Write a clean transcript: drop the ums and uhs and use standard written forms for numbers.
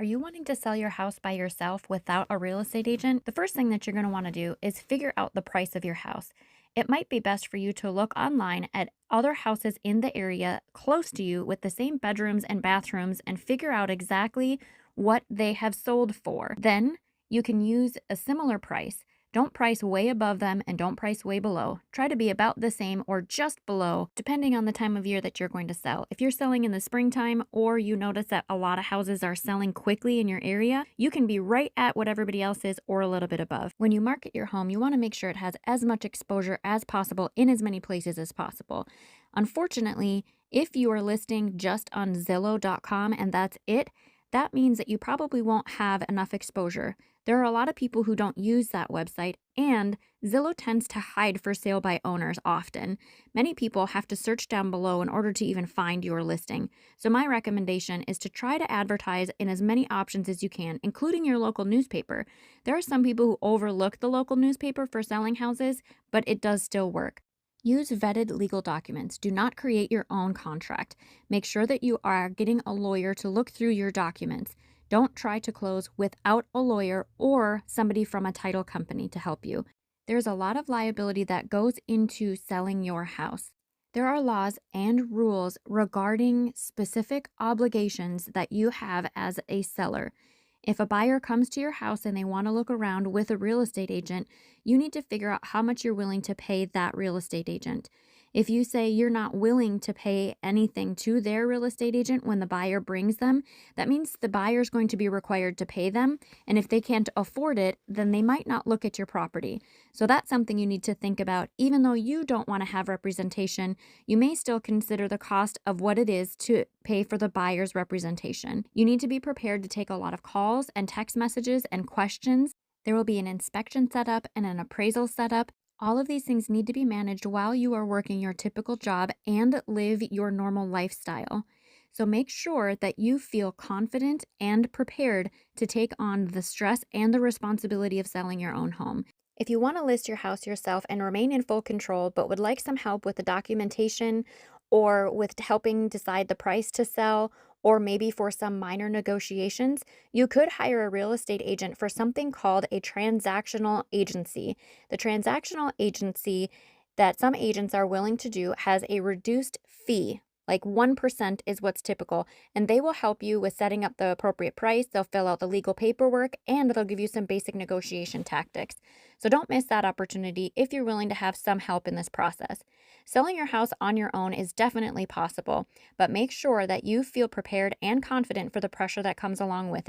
Are you wanting to sell your house by yourself without a real estate agent? The first thing that you're going to want to do is figure out the price of your house. It might be best for you to look online at other houses in the area close to you with the same bedrooms and bathrooms and figure out exactly what they have sold for. Then you can use a similar price. Don't price way above them and don't price way below. Try to be about the same or just below, depending on the time of year that you're going to sell. If you're selling in the springtime or you notice that a lot of houses are selling quickly in your area, you can be right at what everybody else is or a little bit above. When you market your home, you want to make sure it has as much exposure as possible in as many places as possible. Unfortunately, if you are listing just on Zillow.com and that's it, that means that you probably won't have enough exposure. There are a lot of people who don't use that website, and Zillow tends to hide for sale by owners often. Many people have to search down below in order to even find your listing. So my recommendation is to try to advertise in as many options as you can, including your local newspaper. There are some people who overlook the local newspaper for selling houses, but it does still work. Use vetted legal documents. Do not create your own contract. Make sure that you are getting a lawyer to look through your documents. Don't try to close without a lawyer or somebody from a title company to help you. There's a lot of liability that goes into selling your house. There are laws and rules regarding specific obligations that you have as a seller. If a buyer comes to your house and they want to look around with a real estate agent, you need to figure out how much you're willing to pay that real estate agent. If you say you're not willing to pay anything to their real estate agent when the buyer brings them, that means the buyer is going to be required to pay them. And if they can't afford it, then they might not look at your property. So that's something you need to think about. Even though you don't want to have representation, you may still consider the cost of what it is to pay for the buyer's representation. You need to be prepared to take a lot of calls and text messages and questions. There will be an inspection set up and an appraisal set up. All of these things need to be managed while you are working your typical job and live your normal lifestyle. So make sure that you feel confident and prepared to take on the stress and the responsibility of selling your own home. If you want to list your house yourself and remain in full control, but would like some help with the documentation or with helping decide the price to sell, or maybe for some minor negotiations, you could hire a real estate agent for something called a transactional agency. The transactional agency that some agents are willing to do has a reduced fee. Like 1% is what's typical, and they will help you with setting up the appropriate price. They'll fill out the legal paperwork and they'll give you some basic negotiation tactics. So don't miss that opportunity if you're willing to have some help in this process. Selling your house on your own is definitely possible, but make sure that you feel prepared and confident for the pressure that comes along with it.